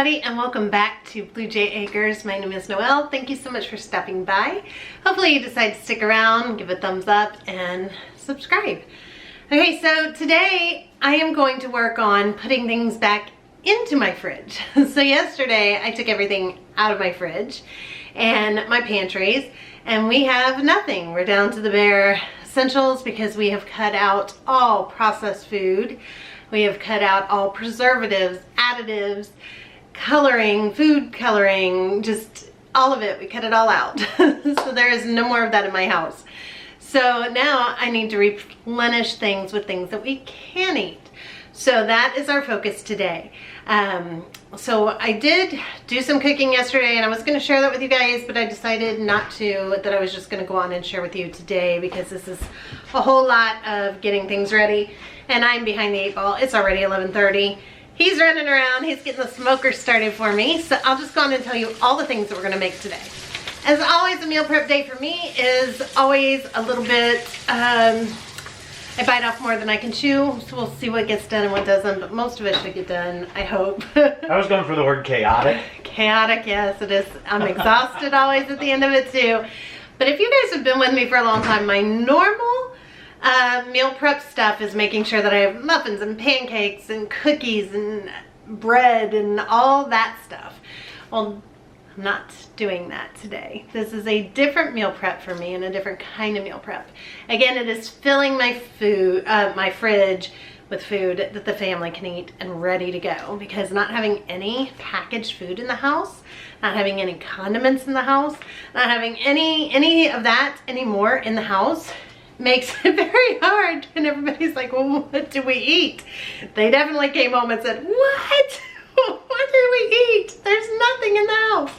everybody, and welcome back to Blue Jay Acres. My name is Noelle. Thank you so much for stopping by. Hopefully you decide to stick around, give a thumbs up, and subscribe. Okay, so today I am going to work on putting things back into my fridge. So yesterday I took everything out of my fridge and my pantries, and we have nothing. We're down to the bare essentials because we have cut out all processed food. We have cut out all preservatives, additives, coloring, food coloring, just all of it. We cut it all out. So there is no more of that in my house. So now I need to replenish things with things that we can eat. So that is our focus today. So I did do some cooking yesterday, and I was going to share that with you guys, but I decided not to, that I was just going to go on and share with you today because this is a whole lot of getting things ready, and I'm behind the 8 ball. It's already 11:30. He's running around. He's getting the smoker started for me, so I'll just go on and tell you all the things that we're going to make today. As always, a meal prep day for me is always a little bit, I bite off more than I can chew, so we'll see what gets done and what doesn't, but most of it should get done, I hope. I was going for the word chaotic. Chaotic, yes, it is. I'm exhausted always at the end of it too. But if you guys have been with me for a long time, my normal meal prep stuff is making sure that I have muffins and pancakes and cookies and bread and all that stuff. Well, I'm not doing that today. This is a different meal prep for me and a different kind of meal prep. Again, it is filling my food, my fridge with food that the family can eat and ready to go, because not having any packaged food in the house, not having any condiments in the house, not having any of that anymore in the house makes it very hard. And everybody's like, well, what do we eat? They definitely came home and said, what? What did we eat? There's nothing in the house.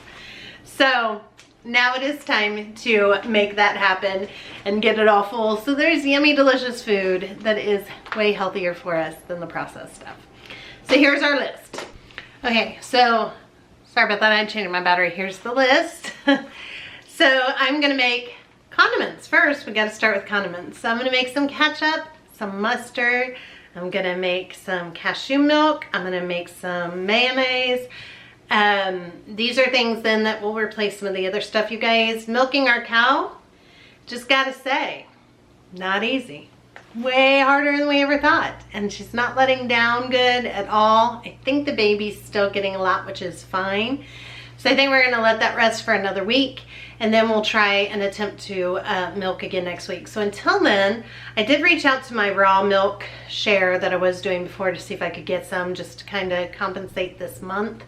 So now it is time to make that happen and get it all full. So there's yummy, delicious food that is way healthier for us than the processed stuff. So here's our list. Okay, so sorry about that. I changed my battery. Here's the list. So I'm gonna make condiments. First, we gotta start with condiments. So I'm gonna make some ketchup, some mustard. I'm gonna make some cashew milk. I'm gonna make some mayonnaise. These are things then that will replace some of the other stuff, you guys. Milking our cow, just gotta say, not easy. Way harder than we ever thought. And she's not letting down good at all. I think the baby's still getting a lot, which is fine. So I think we're gonna let that rest for another week, and then we'll try and attempt to milk again next week. So until then, I did reach out to my raw milk share that I was doing before to see if I could get some, just to kind of compensate this month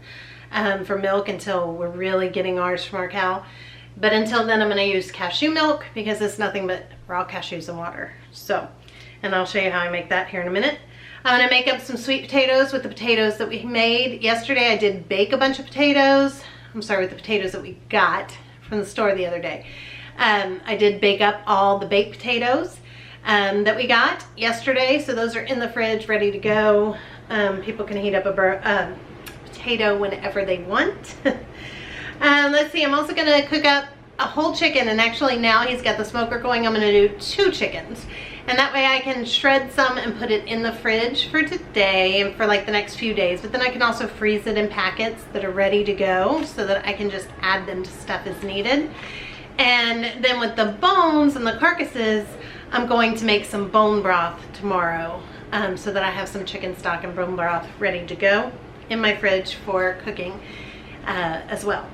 for milk until we're really getting ours from our cow. But until then, I'm gonna use cashew milk because it's nothing but raw cashews and water. So, and I'll show you how I make that here in a minute. I'm gonna make up some sweet potatoes with the potatoes that we made. Yesterday I did bake a bunch of potatoes. I'm sorry, with the potatoes that we got from the store the other day. I did bake up all the baked potatoes that we got yesterday. So those are in the fridge, ready to go. People can heat up a potato whenever they want. Let's see, I'm also gonna cook up a whole chicken, and actually now he's got the smoker going, I'm gonna do 2 chickens. And that way I can shred some and put it in the fridge for today and for like the next few days. But then I can also freeze it in packets that are ready to go so that I can just add them to stuff as needed. And then with the bones and the carcasses, I'm going to make some bone broth tomorrow so that I have some chicken stock and bone broth ready to go in my fridge for cooking as well.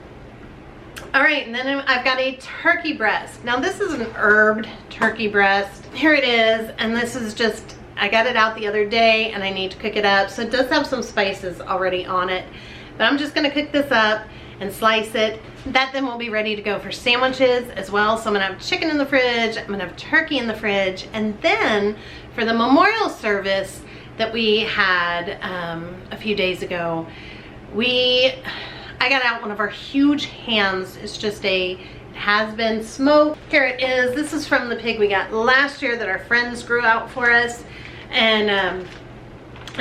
All right, and then I've got a turkey breast. Now this is an herbed turkey breast. Here it is, and this is just, I got it out the other day and I need to cook it up. So it does have some spices already on it, but I'm just gonna cook this up and slice it. That then will be ready to go for sandwiches as well. So I'm gonna have chicken in the fridge, I'm gonna have turkey in the fridge, and then for the memorial service that we had a few days ago, I got out one of our huge hams. It's just it has been smoked. Here it is. This is from the pig we got last year that our friends grew out for us, and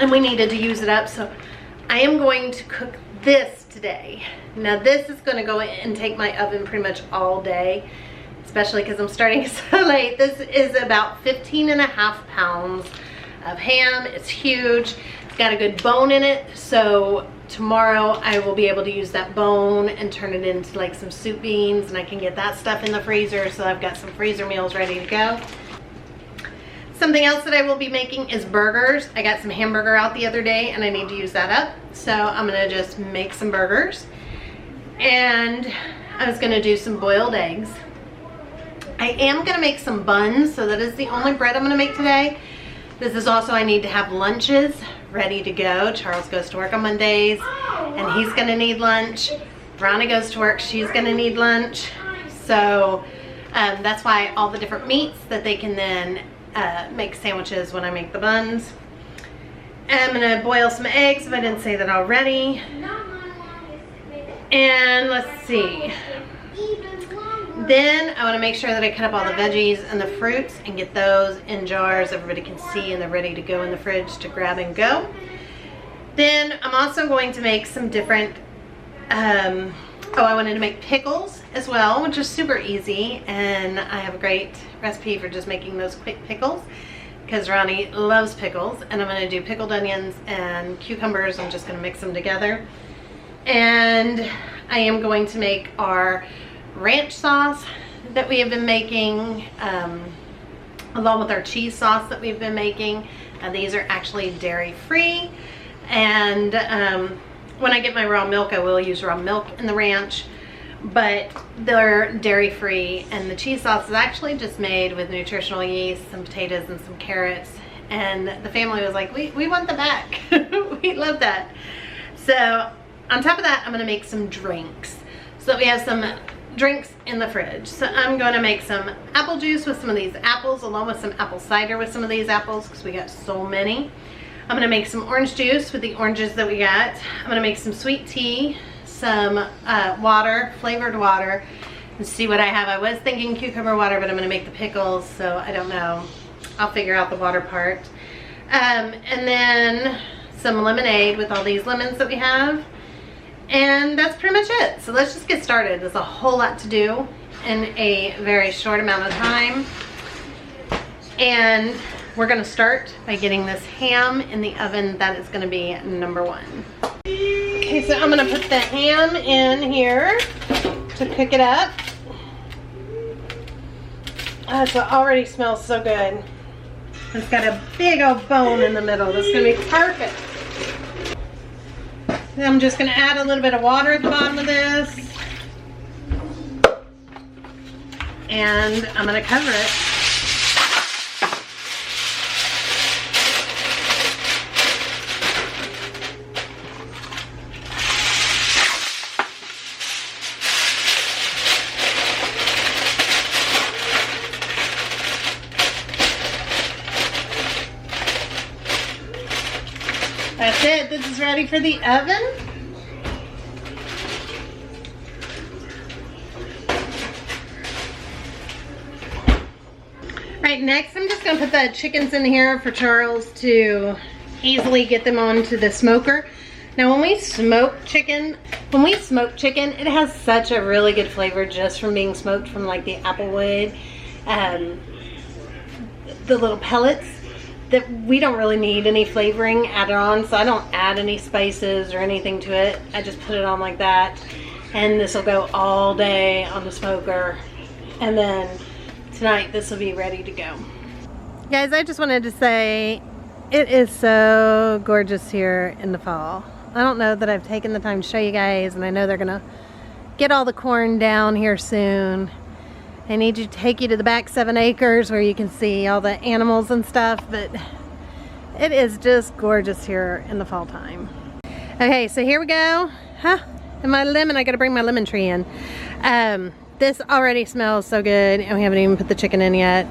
we needed to use it up. So I am going to cook this today. Now this is going to go in and take my oven pretty much all day, especially because I'm starting so late. This is about 15.5 pounds of ham. It's huge. It's got a good bone in it, so tomorrow I will be able to use that bone and turn it into like some soup beans, and I can get that stuff in the freezer, so I've got some freezer meals ready to go. Something else that I will be making is burgers. I got some hamburger out the other day and I need to use that up, so I'm gonna just make some burgers. And I was gonna do some boiled eggs. I am gonna make some buns, so that is the only bread I'm gonna make today. This is also, I need to have lunches ready to go. Charles goes to work on Mondays and he's gonna need lunch. Rhonda goes to work, she's gonna need lunch. So that's why all the different meats that they can then make sandwiches when I make the buns. I'm gonna boil some eggs if I didn't say that already. And let's see. Then I want to make sure that I cut up all the veggies and the fruits and get those in jars everybody can see, and they're ready to go in the fridge to grab and go. Then I'm also going to make some different, I wanted to make pickles as well, which is super easy, and I have a great recipe for just making those quick pickles because Ronnie loves pickles. And I'm going to do pickled onions and cucumbers. I'm just going to mix them together. And I am going to make our ranch sauce that we have been making along with our cheese sauce that we've been making. These are actually dairy free, and when I get my raw milk I will use raw milk in the ranch, but they're dairy free. And the cheese sauce is actually just made with nutritional yeast, some potatoes and some carrots, and the family was like, we want them back. We love that. So on top of that, I'm gonna make some drinks so that we have some drinks in the fridge. So I'm going to make some apple juice with some of these apples, along with some apple cider with some of these apples because we got so many. I'm going to make some orange juice with the oranges that we got. I'm going to make some sweet tea, some water, flavored water, and see what I have. I was thinking cucumber water, but I'm going to make the pickles, so I don't know. I'll figure out the water part. And then some lemonade with all these lemons that we have. And that's pretty much it. So let's just get started. There's a whole lot to do in a very short amount of time. And we're gonna start by getting this ham in the oven. That is gonna be number one. Okay, so I'm gonna put the ham in here to cook it up. Oh, so it already smells so good. It's got a big old bone in the middle. That's gonna be perfect. Then I'm just going to add a little bit of water at the bottom of this. And I'm going to cover it. That's it. This is ready for the oven. Alright, next I'm just going to put the chickens in here for Charles to easily get them onto the smoker. Now when we smoke chicken, it has such a really good flavor just from being smoked from like the applewood, the little pellets, that we don't really need any flavoring added on, so I don't add any spices or anything to it. I just put it on like that, and this will go all day on the smoker, and then tonight this will be ready to go. Guys, I just wanted to say it is so gorgeous here in the fall. I don't know that I've taken the time to show you guys, and I know they're gonna get all the corn down here soon. I need to take you to the back 7 acres where you can see all the animals and stuff, but it is just gorgeous here in the fall time. Okay, so here we go. And my lemon, I gotta bring my lemon tree in. This already smells so good, and we haven't even put the chicken in yet,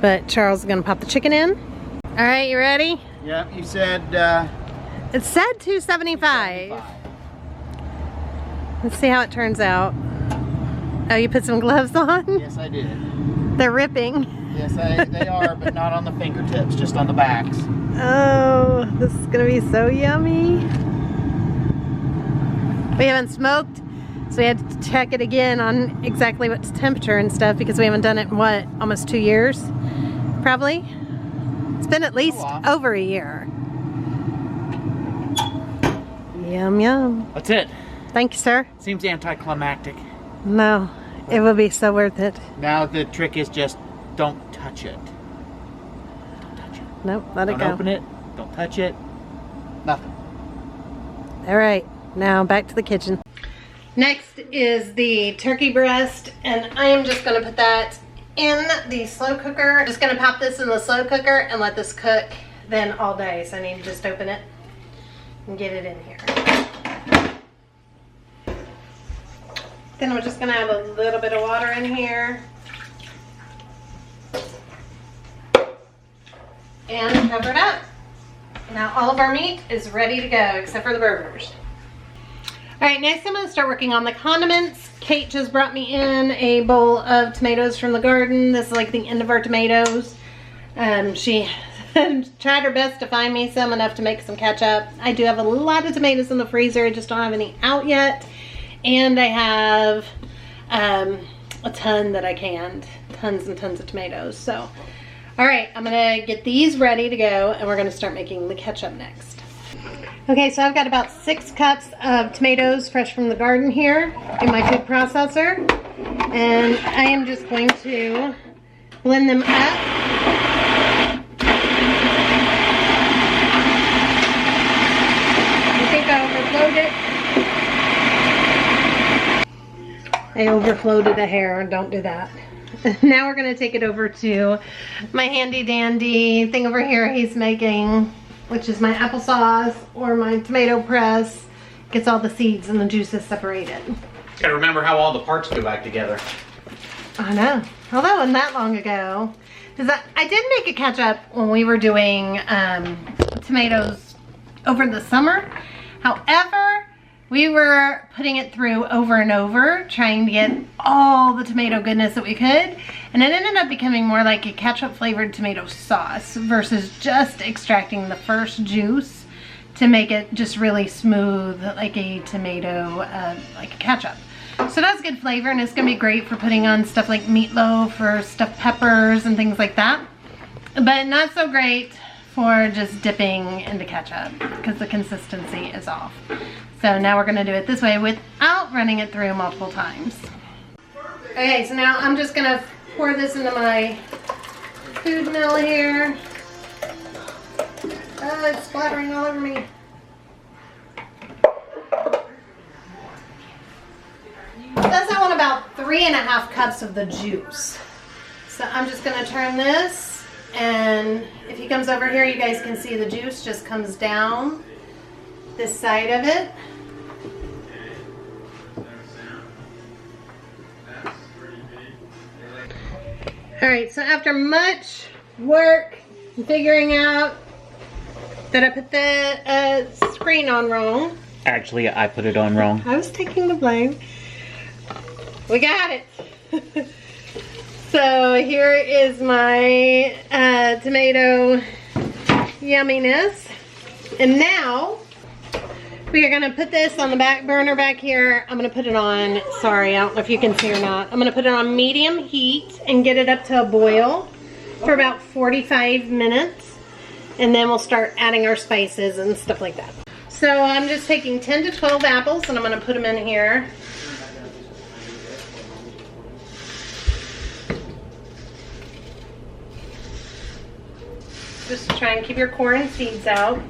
but Charles is gonna pop the chicken in. All right, you ready? Yep, you said... It said 275. Let's see how it turns out. Oh, you put some gloves on? Yes, I did. They're ripping. Yes, they are, but not on the fingertips, just on the backs. Oh, this is gonna be so yummy. We haven't smoked, so we had to check it again on exactly what's temperature and stuff, because we haven't done it in what, almost 2 years? Probably. It's been at least over a year. Yum, yum. That's it. Thank you, sir. Seems anticlimactic. No, it will be so worth it. Now the trick is just don't touch it. Don't touch it. Nope, let it go. Don't open it. Don't touch it. Nothing. All right, now back to the kitchen. Next is the turkey breast, and I am just gonna put that in the slow cooker. Just gonna pop this in the slow cooker and let this cook then all day. So I need to just open it and get it in here. Then we're just gonna add a little bit of water in here. And cover it up. Now all of our meat is ready to go, except for the burgers. All right, next I'm gonna start working on the condiments. Kate just brought me in a bowl of tomatoes from the garden. This is like the end of our tomatoes. She tried her best to find me some, enough to make some ketchup. I do have a lot of tomatoes in the freezer. I just don't have any out yet. And I have a ton that I canned. Tons and tons of tomatoes. So, all right, I'm gonna get these ready to go, and we're gonna start making the ketchup next. Okay, so I've got about 6 cups of tomatoes fresh from the garden here in my food processor. And I am just going to blend them up. I think I overflowed it a hair. Don't do that. Now we're going to take it over to my handy dandy thing over here he's making, which is my applesauce or my tomato press. Gets all the seeds and the juices separated. Gotta remember how all the parts go back together. I know. Well, that wasn't that long ago. Because I did make a ketchup when we were doing tomatoes over the summer. However, we were putting it through over and over, trying to get all the tomato goodness that we could. And it ended up becoming more like a ketchup flavored tomato sauce versus just extracting the first juice to make it just really smooth, like a tomato, like a ketchup. So that's good flavor, and it's gonna be great for putting on stuff like meatloaf or stuffed peppers and things like that. But not so great for just dipping into ketchup because the consistency is off. So now we're gonna do it this way without running it through multiple times. Okay, so now I'm just gonna pour this into my food mill here. Oh, it's splattering all over me. That's I want about 3.5 cups of the juice. So I'm just gonna turn this, and if he comes over here, you guys can see the juice just comes down this side of it. All right, so after much work and figuring out that I put the screen on wrong. Actually, I put it on wrong. I was taking the blame. We got it. So here is my tomato yumminess. And now we are gonna put this on the back burner back here. I'm gonna put it on, sorry, I don't know if you can see or not. I'm gonna put it on medium heat and get it up to a boil for about 45 minutes. And then we'll start adding our spices and stuff like that. So I'm just taking 10 to 12 apples and I'm gonna put them in here. Just try and keep your core and seeds out.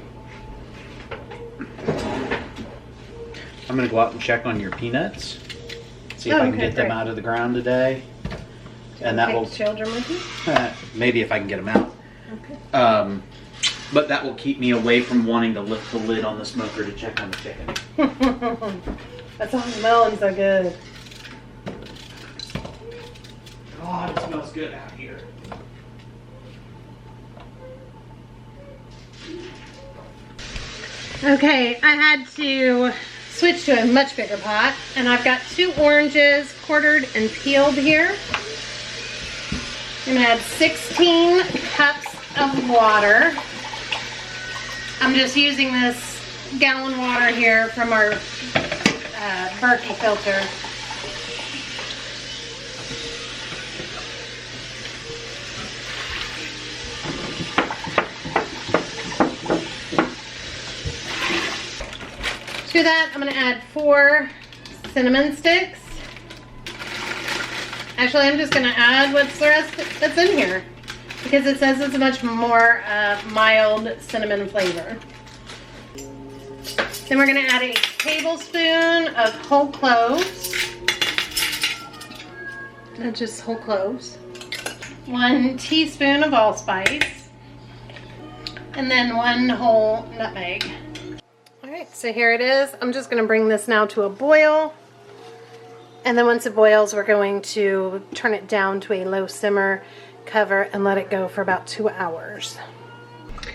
I'm gonna go out and check on your peanuts. See if I can get them out of the ground today. And that will children with you? maybe if I can get them out. Okay. But that will keep me away from wanting to lift the lid on the smoker to check on the chicken. That's all smelling so good. God, it smells good out here. Okay, I had to switch to a much bigger pot, and I've got 2 oranges quartered and peeled here. I'm gonna add 16 cups of water. I'm just using this gallon water here from our Berkey filter. To that, I'm gonna add 4 cinnamon sticks. Actually, I'm just gonna add what's the rest that's in here because it says it's a much more mild cinnamon flavor. Then we're gonna add a tablespoon of whole cloves. Not just whole cloves. 1 teaspoon of allspice. And then 1 whole nutmeg. All right, so here it is. I'm just gonna bring this now to a boil. And then once it boils, we're going to turn it down to a low simmer, cover, and let it go for about 2 hours.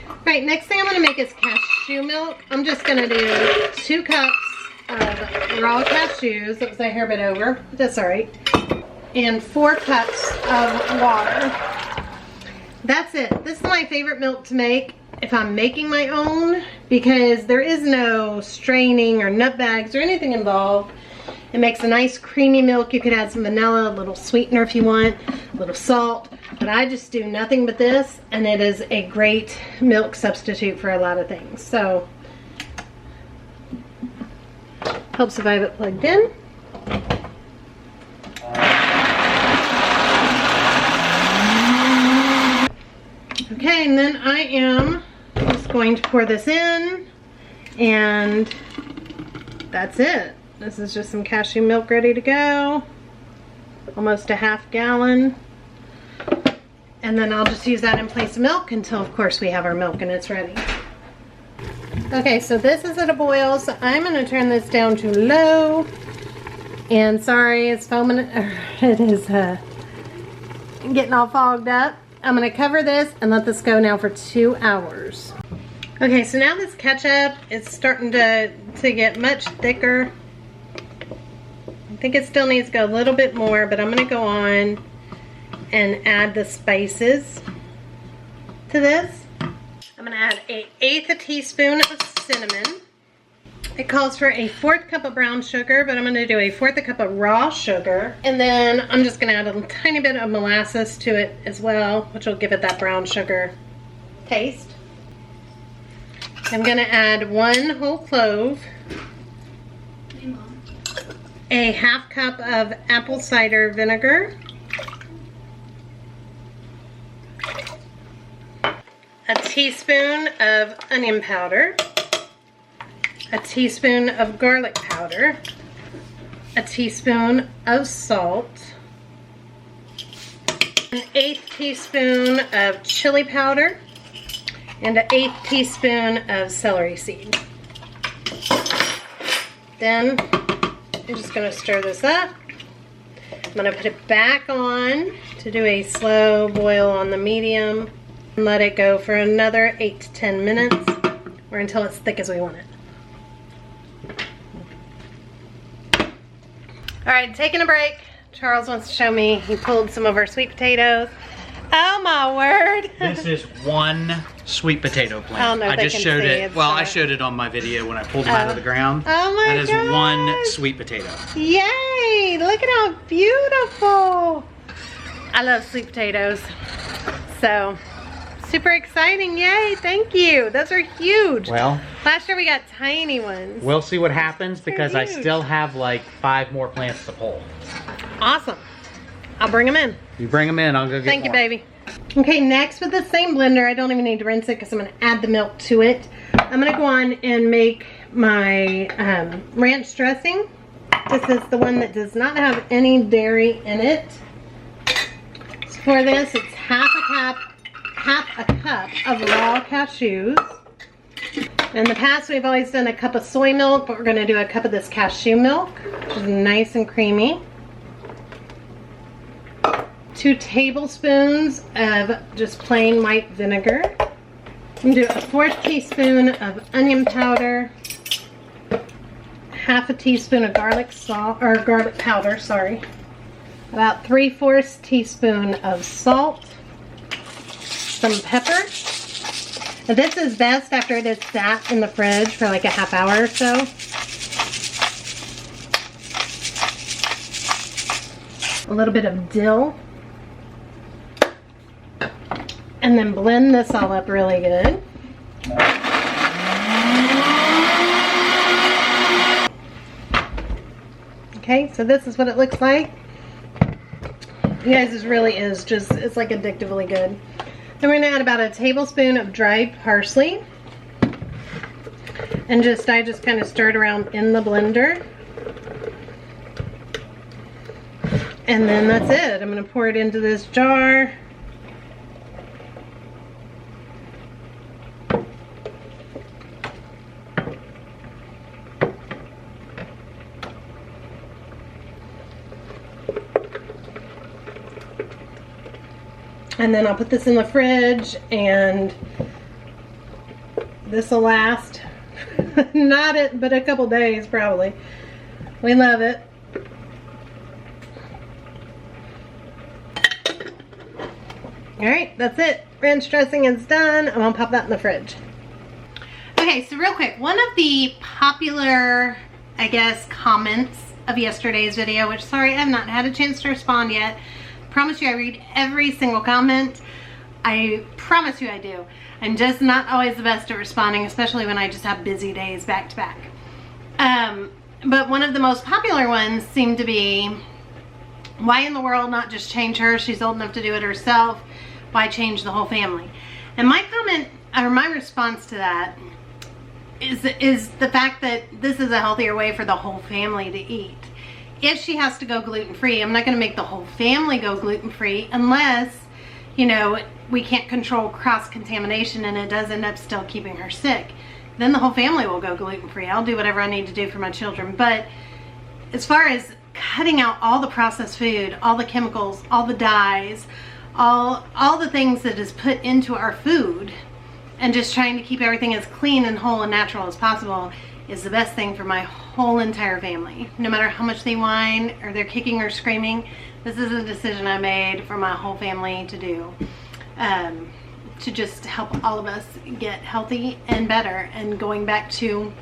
All right, next thing I'm gonna make is cashew milk. I'm just gonna do 2 cups of raw cashews. That was a hair bit over, that's all right. And 4 cups of water. That's it. This is my favorite milk to make if I'm making my own because there is no straining or nut bags or anything involved. It makes a nice creamy milk. You could add some vanilla, a little sweetener if you want, a little salt. But I just do nothing but this, and it is a great milk substitute for a lot of things. So, helps if I have it plugged in. Okay, and then I am just going to pour this in, and that's it. This is just some cashew milk ready to go. Almost a ½ gallon. And then I'll just use that in place of milk until, of course, we have our milk and it's ready. Okay, so this is at a boil, so I'm going to turn this down to low. And sorry, it's foaming. It is getting all fogged up. I'm going to cover this and let this go now for 2 hours. Okay, so now this ketchup is starting to get much thicker. I think it still needs to go a little bit more, but I'm going to go on and add the spices to this. I'm going to add an 1/8 teaspoon of cinnamon. It calls for a 1/4 cup of brown sugar, but I'm going to do a 1/4 cup of raw sugar. And then I'm just going to add a tiny bit of molasses to it as well, which will give it that brown sugar taste. I'm going to add 1 whole clove, a ½ cup of apple cider vinegar, a teaspoon of onion powder, a teaspoon of garlic powder, a teaspoon of salt, an 1/8 teaspoon of chili powder, and an 1/8 teaspoon of celery seed. Then I'm just going to stir this up. I'm going to put it back on to do a slow boil on the medium and let it go for another 8 to 10 minutes or until it's thick as we want it. All right, taking a break. Charles wants to show me he pulled some of our sweet potatoes. Oh my word. This is 1 sweet potato plant. I don't know if I they just can showed see it. Well, I showed it on my video when I pulled them out of the ground. Oh my That is gosh. 1 sweet potato. Yay! Look at how beautiful. I love sweet potatoes. So, super exciting. Yay, thank you. Those are huge. Well, Last year we got tiny ones. we'll see what happens because I huge. still have like 5 more plants to pull. Awesome. I'll bring them in. You bring them in, I'll go get Thank you, more. baby. Okay, next with the same blender, I don't even need to rinse it because I'm going to add the milk to it. I'm going to go on and make my ranch dressing. This is the one that does not have any dairy in it. So for this, it's half a cup of raw cashews. In the past, we've always done a cup of soy milk, but we're going to do a cup of this cashew milk, which is nice and creamy. 2 tablespoons of just plain white vinegar. I'm going to do a 1/4 teaspoon of onion powder, ½ teaspoon of garlic powder, sorry. About 3/4 teaspoon of salt, some pepper. Now this is best after it has sat in the fridge for like a ½ hour or so. A little bit of dill. And then blend this all up really good. Okay, so this is what it looks like. You guys, this really is just, it's like addictively good. Then we're gonna add about a tablespoon of dried parsley. And I just kind of stir it around in the blender. And then that's it. I'm gonna pour it into this jar. And then I'll put this in the fridge, and this will last but a couple days probably. We love it. Alright, that's it. Ranch dressing is done. I'm gonna pop that in the fridge. Okay, so real quick, one of the popular, I guess, comments of yesterday's video, which, sorry, I have not had a chance to respond yet. Promise you I read every single comment. I promise you I do. I'm just not always the best at responding, especially when I just have busy days back to back. But one of the most popular ones seemed to be, why in the world not just change her? She's old enough to do it herself. Why change the whole family? And my comment, or my response to that is the fact that this is a healthier way for the whole family to eat. If she has to go gluten-free, I'm not going to make the whole family go gluten-free unless, you know, we can't control cross-contamination and it does end up still keeping her sick. Then the whole family will go gluten-free. I'll do whatever I need to do for my children. But as far as cutting out all the processed food, all the chemicals, all the dyes, all the things that is put into our food, and just trying to keep everything as clean and whole and natural as possible is the best thing for my whole entire family. No matter how much they whine or they're kicking or screaming, this is a decision I made for my whole family to do. To just help all of us get healthy and better. And going back to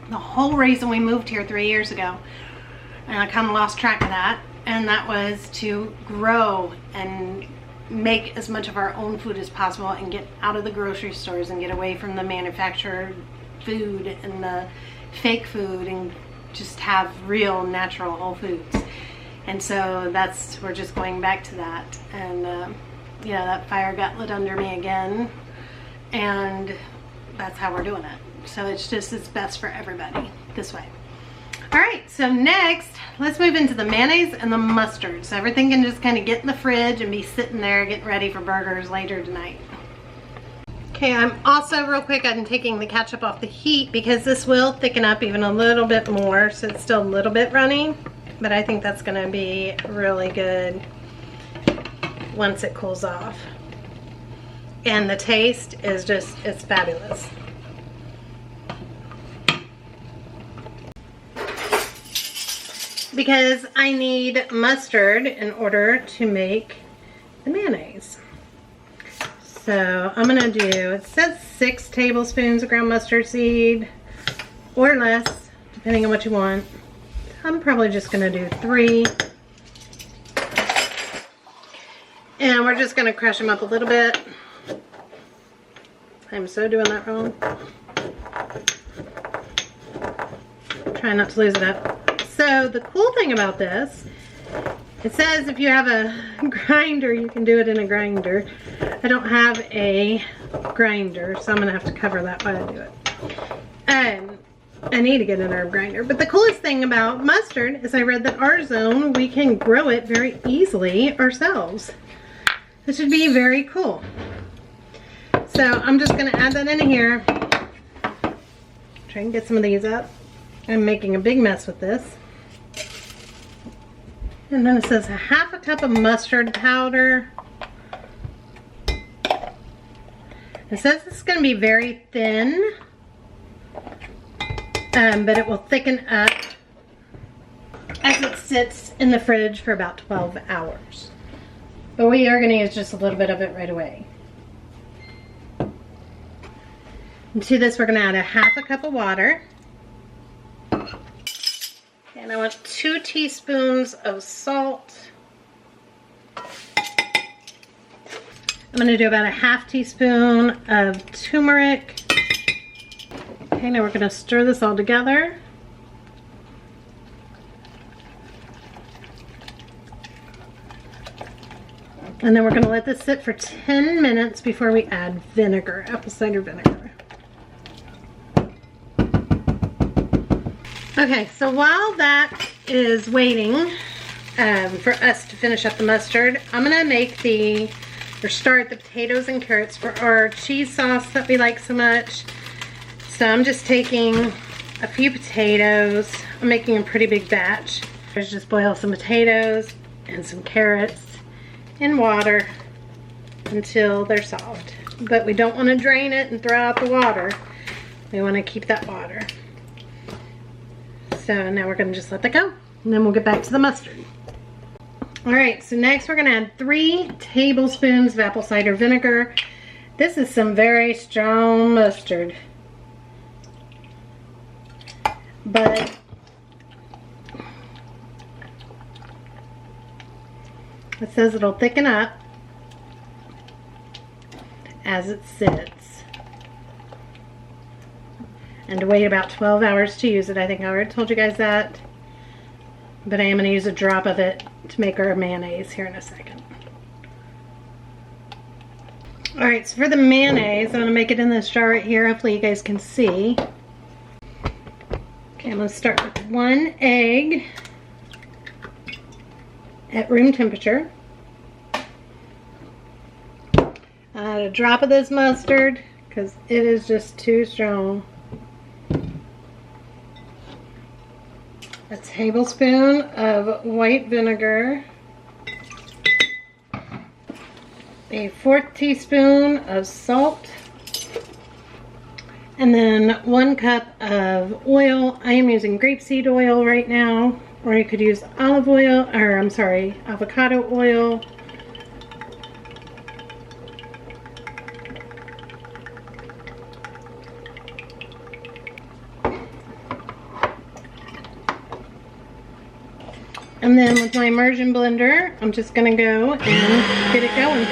the whole reason we moved here 3 years ago, and I kind of lost track of that, and that was to grow and make as much of our own food as possible and get out of the grocery stores and get away from the manufactured food and the fake food and just have real natural whole foods. And so we're just going back to that. And yeah, that fire got lit under me again, and that's how we're doing it. So it's best for everybody this way. All right, so next let's move into the mayonnaise and the mustard, so everything can just kind of get in the fridge and be sitting there getting ready for burgers later tonight. Okay, I'm also, real quick, I'm taking the ketchup off the heat because this will thicken up even a little bit more, so it's still a little bit runny, but I think that's gonna be really good once it cools off. And the taste is just, it's fabulous. Because I need mustard in order to make the mayonnaise. So I'm gonna do, it says 6 tablespoons of ground mustard seed or less, depending on what you want. I'm probably just gonna do 3. And we're just gonna crush them up a little bit. I'm so doing that wrong. Try not to lose it up. So the cool thing about this, it says if you have a grinder, you can do it in a grinder. I don't have a grinder, so I'm gonna have to cover that while I do it. I need to get an herb grinder. But the coolest thing about mustard is I read that our zone, we can grow it very easily ourselves. This should be very cool. So I'm just gonna add that in here. Try and get some of these up. I'm making a big mess with this. And then it says 1/2 cup of mustard powder. It says it's going to be very thin, but it will thicken up as it sits in the fridge for about 12 hours. But we are going to use just a little bit of it right away. And to this, we're going to add 1/2 cup of water. And I want 2 teaspoons of salt. I'm going to do about 1/2 teaspoon of turmeric. Okay, now we're going to stir this all together. And then we're gonna let this sit for 10 minutes before we add vinegar, apple cider vinegar. Okay, so while that is waiting for us to finish up the mustard, I'm gonna make start the potatoes and carrots for our cheese sauce that we like so much. So I'm just taking a few potatoes. I'm making a pretty big batch. Let's just boil some potatoes and some carrots in water until they're soft. But we don't want to drain it and throw out the water. We want to keep that water. So now we're going to just let that go, and then we'll get back to the mustard. Alright, so next we're going to add 3 tablespoons of apple cider vinegar. This is some very strong mustard, but it says it'll thicken up as it sits, and to wait about 12 hours to use it. I think I already told you guys that, but I am going to use a drop of it to make our mayonnaise here in a second. Alright, so for the mayonnaise, I'm going to make it in this jar right here. Hopefully you guys can see. Okay, I'm going to start with 1 egg at room temperature. Add a drop of this mustard because it is just too strong. A tablespoon of white vinegar. A 1/4 teaspoon of salt. And then 1 cup of oil. I am using grapeseed oil right now, or you could use olive oil, or I'm sorry, avocado oil. And then with my immersion blender, I'm just gonna go and get it going.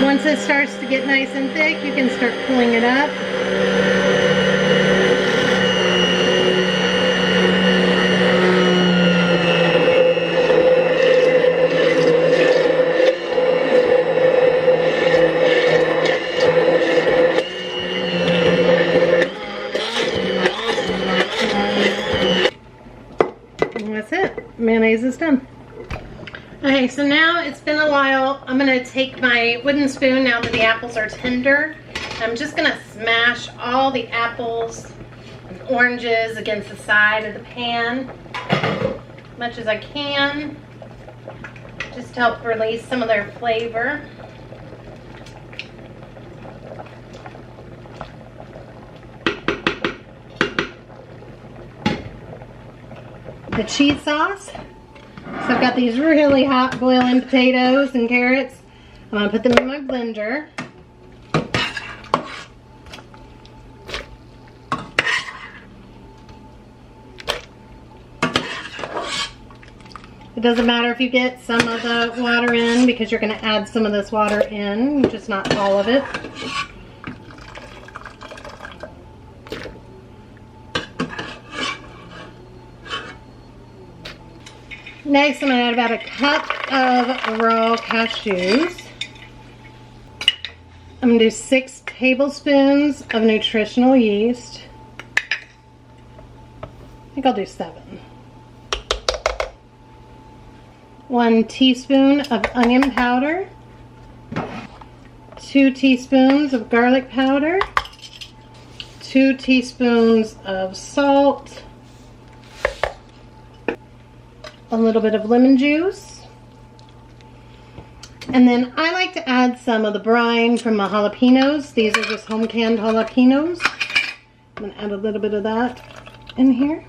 Once it starts to get nice and thick, you can start pulling it up. Mayonnaise is done. Okay, so now it's been a while. I'm gonna take my wooden spoon now that the apples are tender. I'm just gonna smash all the apples and oranges against the side of the pan as much as I can, just to help release some of their flavor. The cheese sauce. So I've got these really hot boiling potatoes and carrots. I'm going to put them in my blender. It doesn't matter if you get some of the water in, because you're going to add some of this water in, just not all of it. Next, I'm going to add about 1 cup of raw cashews. I'm going to do 6 tablespoons of nutritional yeast. I think I'll do 7. 1 teaspoon of onion powder. 2 teaspoons of garlic powder. 2 teaspoons of salt. A little bit of lemon juice. And then I like to add some of the brine from the jalapenos. These are just home canned jalapenos. I'm going to add a little bit of that in here.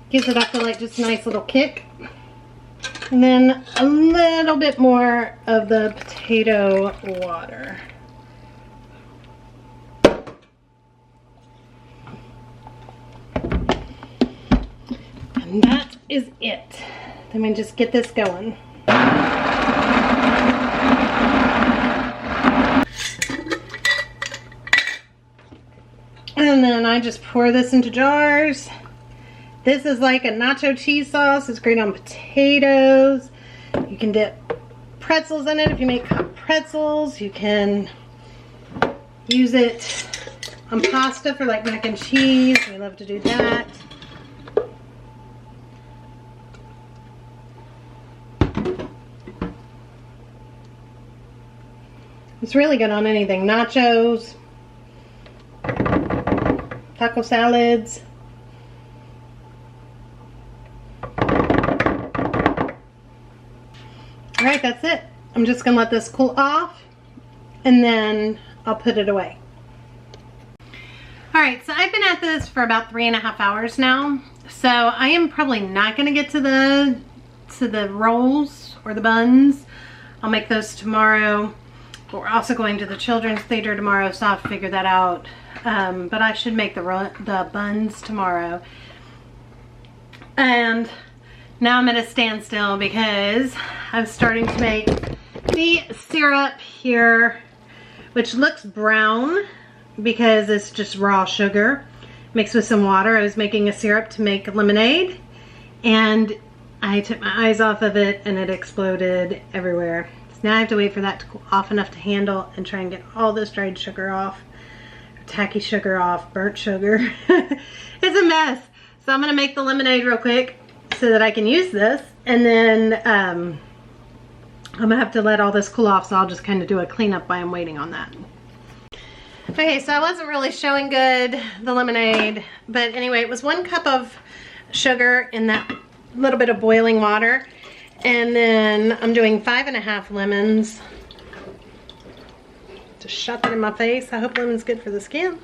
Gives it, I feel like, just a nice little kick. And then a little bit more of the potato water. And that is it. Let me just get this going. And then I just pour this into jars. This is like a nacho cheese sauce. It's great on potatoes. You can dip pretzels in it. If you make cup pretzels, you can use it on pasta for like mac and cheese. We love to do that. It's really good on anything. Nachos, taco salads. All right, that's it. I'm just gonna let this cool off and then I'll put it away. All right, so I've been at this for about 3.5 hours now. So I am probably not gonna get to the rolls or the buns. I'll make those tomorrow. But we're also going to the children's theater tomorrow, so I'll have to figure that out. But I should make the buns tomorrow. And now I'm at a standstill because I'm starting to make the syrup here, which looks brown because it's just raw sugar mixed with some water. I was making a syrup to make lemonade and I took my eyes off of it and it exploded everywhere. So now I have to wait for that to cool off enough to handle and try and get all this dried sugar off, tacky sugar off, burnt sugar. It's a mess. So I'm gonna make the lemonade real quick so that I can use this, and then I'm gonna have to let all this cool off, so I'll just kind of do a cleanup while I'm waiting on that. Okay, so I wasn't really showing good the lemonade, but anyway, it was 1 cup of sugar in that little bit of boiling water, and then I'm doing 5.5 lemons. Just shot that in my face. I hope lemon's good for the skin.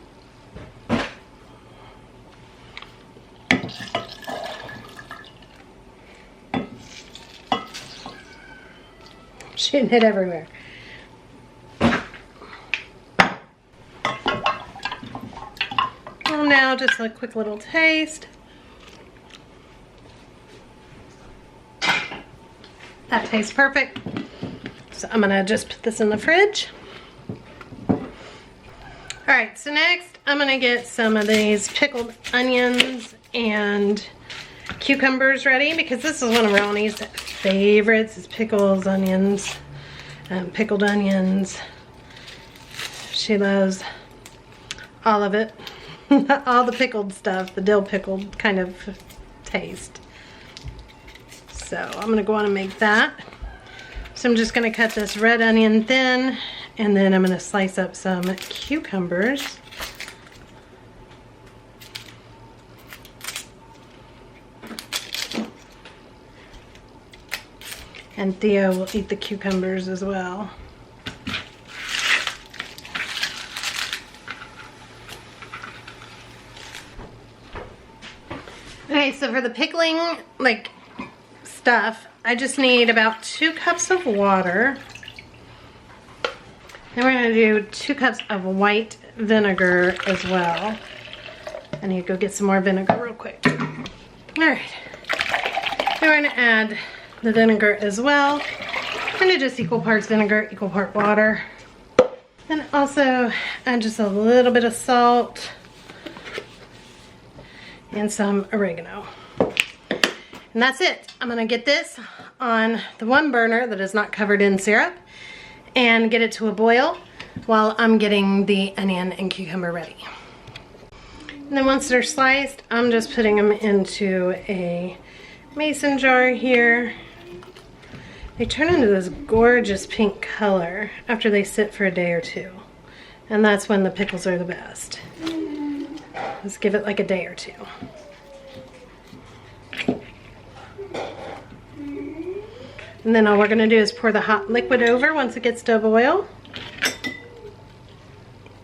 Shooting it everywhere. Well, now just a quick little taste. That tastes perfect. So I'm gonna just put this in the fridge. All right, so next I'm gonna get some of these pickled onions and cucumbers ready, because this is one of Ronnie's favorites, is pickles, onions, pickled onions. She loves all of it. All the pickled stuff, the dill pickled kind of taste. So I'm gonna go on and make that. So I'm just gonna cut this red onion thin, and then I'm gonna slice up some cucumbers. And Theo will eat the cucumbers as well. Okay, so for the pickling stuff, I just need about 2 cups of water. Then we're gonna do 2 cups of white vinegar as well. I need to go get some more vinegar real quick. All right, then we're gonna add the vinegar as well. And it just equal parts vinegar, equal part water. Then also add just a little bit of salt and some oregano. And that's it. I'm gonna get this on the one burner that is not covered in syrup and get it to a boil while I'm getting the onion and cucumber ready. And then once they're sliced, I'm just putting them into a mason jar here. They turn into this gorgeous pink color after they sit for a day or 2. And that's when the pickles are the best. Let's give it like a day or 2. And then all we're gonna do is pour the hot liquid over once it gets to a boil.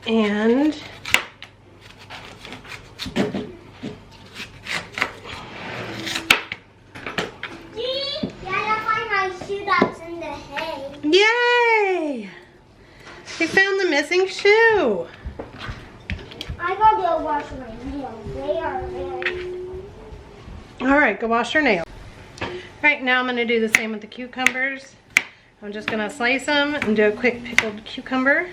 And yay! We found the missing shoe. I gotta go wash my nails. They are very... All right, go wash your nails. All right, now I'm gonna do the same with the cucumbers. I'm just gonna slice them and do a quick pickled cucumber.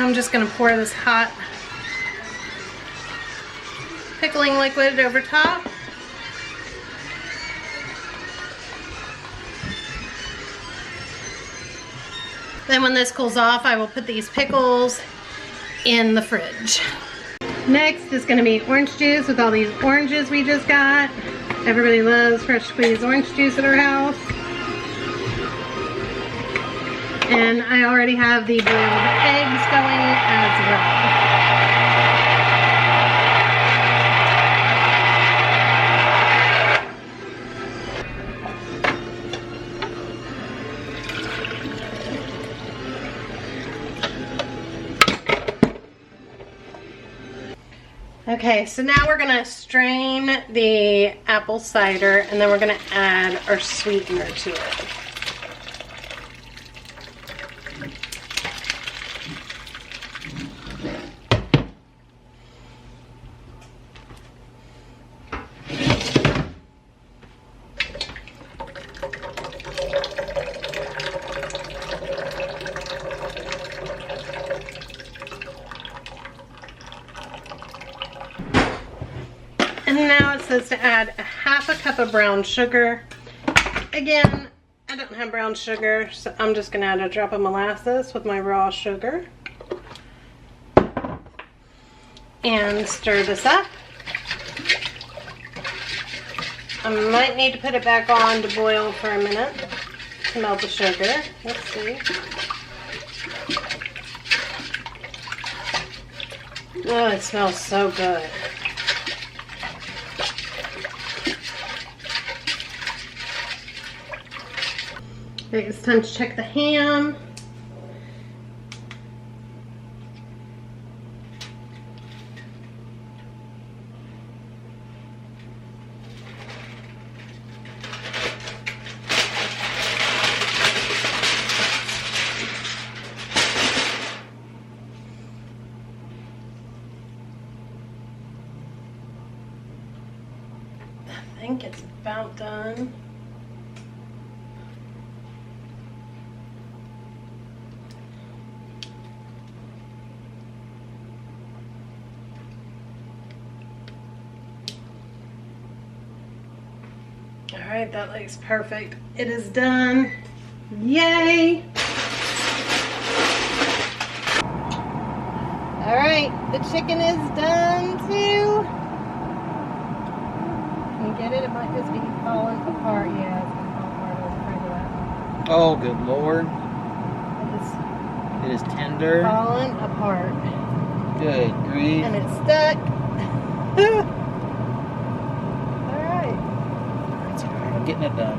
I'm just gonna pour this hot pickling liquid over top. Then when this cools off, I will put these pickles in the fridge. Next is gonna be orange juice with all these oranges we just got. Everybody loves fresh squeezed orange juice at our house. And I already have the boiled eggs going as well. Okay, so now we're gonna strain the apple cider and then we're gonna add our sweetener to it. And now it says to add a half a cup of brown sugar. Again, I don't have brown sugar, so I'm just gonna add a drop of molasses with my raw sugar. And stir this up. I might need to put it back on to boil for a minute to melt the sugar. Let's see. Oh, it smells so good. Okay, it's time to check the ham. I think it's about done. All right, that looks perfect. It is done. Yay! All right, the chicken is done too. Can you get it? It might just be falling apart. Yeah, it's gonna fall apart. I was afraid of that. Oh, good Lord. It is It is tender. falling apart. Good grief. And it's stuck. I'm getting it done.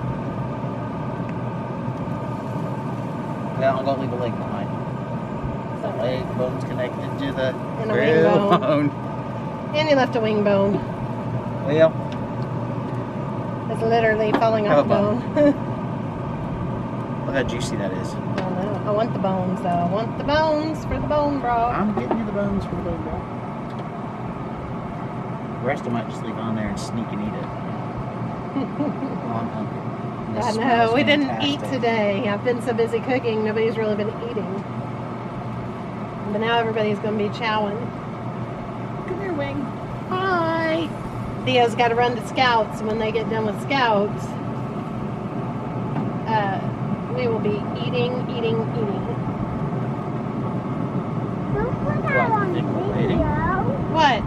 Now I'm gonna leave a leg behind. The leg bone's connected to the And a wing bone. bone. And you left a wing bone. Well, It's literally falling off the How bone. look how juicy that is. I don't know. I want the bones though. I want the bones for the bone broth. I'm getting you the bones for the bone broth. The rest I might just leave on there and sneak and eat it. Oh, I'm hungry. This I know. smells We didn't eat fantastic. today. I've been so busy cooking. Nobody's really been eating. But now everybody's going to be chowing. Come here, Wing. Hi. Theo's got to run to Scouts. When they get done with Scouts, we will be eating. Don't put that What, on think we're waiting? video. What?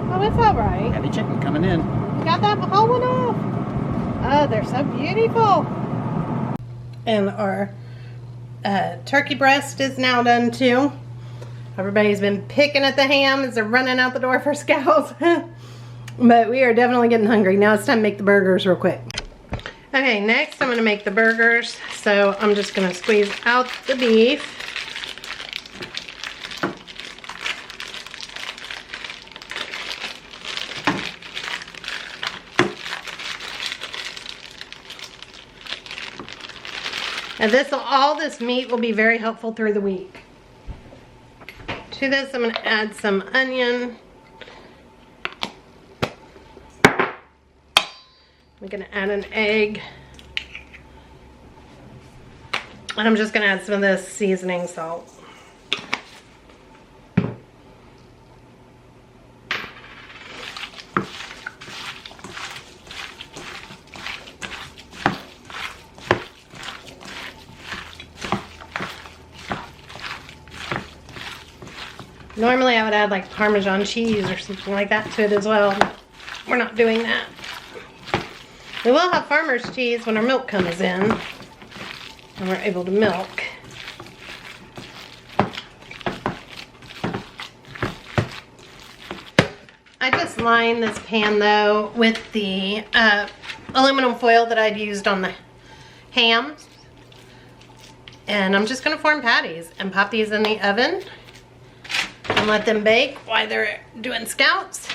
Oh, it's all right. Heavy chicken coming in. You got that whole one off. Oh, they're so beautiful. And our turkey breast is now done too. Everybody's been picking at the ham as they're running out the door for Scouts. But we are definitely getting hungry. Now it's time to make the burgers real quick. Okay, next I'm going to make the burgers. So I'm just going to squeeze out the beef. And all this meat will be very helpful through the week. To this, I'm going to add some onion. I'm going to add an egg. And I'm just gonna add some of this seasoning salt. Normally I would add like Parmesan cheese or something like that to it as well. We're not doing that. We will have farmer's cheese when our milk comes in and we're able to milk. I just lined this pan though with the aluminum foil that I'd used on the hams. And I'm just gonna form patties and pop these in the oven and let them bake while they're doing scallops.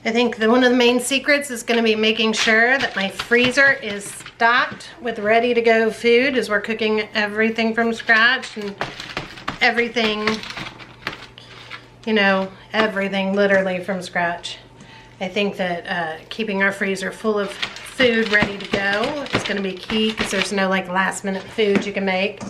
I think that one of the main secrets is going to be making sure that my freezer is stocked with ready to go food as we're cooking everything from scratch and everything, you know, everything literally from scratch. I think that keeping our freezer full of food ready to go is going to be key because there's no like last minute food you can make.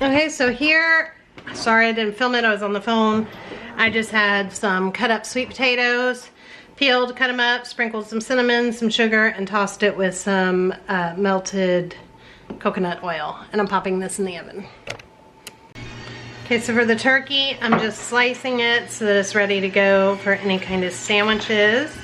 Okay, so here, sorry I didn't film it, I was on the phone. I just had some cut up sweet potatoes, peeled, cut them up, sprinkled some cinnamon, some sugar, and tossed it with some melted coconut oil. And I'm popping this in the oven. Okay, so for the turkey, I'm just slicing it so that it's ready to go for any kind of sandwiches.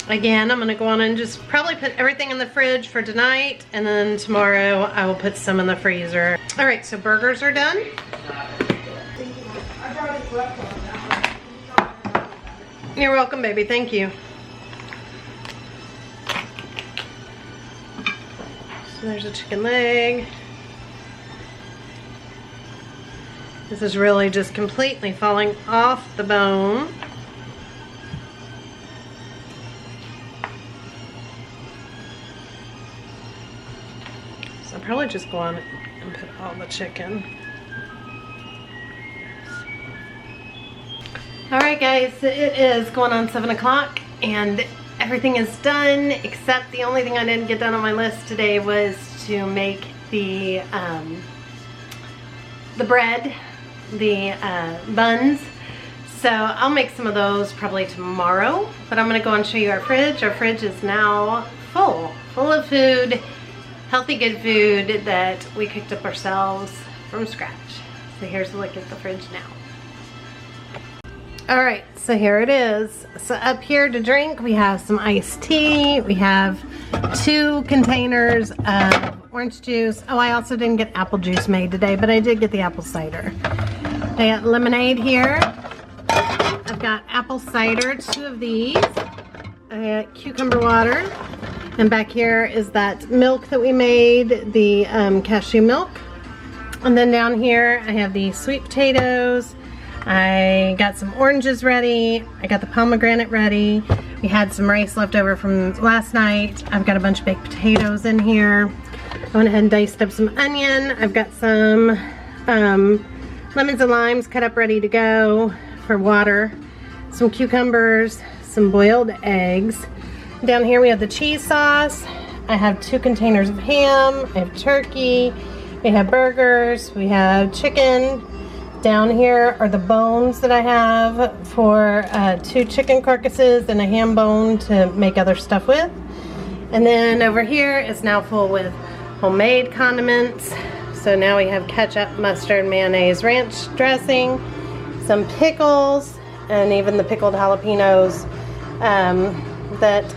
Again, I'm gonna go on and just probably put everything in the fridge for tonight, and then tomorrow I will put some in the freezer. All right, so burgers are done. You're welcome, baby, thank you. So there's a chicken leg. This is really just completely falling off the bone. So I'll probably just go on and put all the chicken. All right, guys, it is going on 7 o'clock and everything is done except the only thing I didn't get done on my list today was to make the bread, the buns. So I'll make some of those probably tomorrow, but I'm gonna go and show you our fridge. Our fridge is now full of food. Healthy, good food that we cooked up ourselves from scratch. So here's a look at the fridge now. All right, so here it is. So up here to drink, we have some iced tea. We have 2 containers of orange juice. Oh, I also didn't get apple juice made today, but I did get the apple cider. I got lemonade here. I've got apple cider, 2 of these. I got cucumber water. And back here is that milk that we made, the cashew milk. And then down here I have the sweet potatoes. I got some oranges ready. I got the pomegranate ready. We had some rice left over from last night. I've got a bunch of baked potatoes in here. I went ahead and diced up some onion. I've got some lemons and limes cut up ready to go for water. Some cucumbers, some boiled eggs. Down here we have the cheese sauce. I have 2 containers of ham. I have turkey. We have burgers. We have chicken. Down here are the bones that I have for 2 chicken carcasses and a ham bone to make other stuff with. And then over here is now full with homemade condiments. So now we have ketchup, mustard, mayonnaise, ranch dressing, some pickles, and even the pickled jalapenos that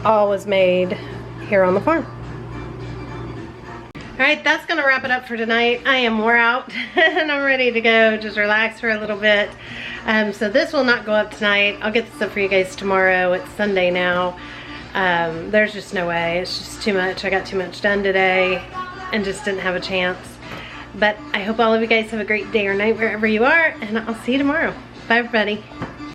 all was made here on the farm. All right, that's gonna wrap it up for tonight. I am wore out and I'm ready to go just relax for a little bit. So this will not go up tonight. I'll get this up for you guys tomorrow. It's Sunday now. There's just no way. It's just too much. I got too much done today and just didn't have a chance. But I hope all of you guys have a great day or night wherever you are, and I'll see you tomorrow. Bye, everybody.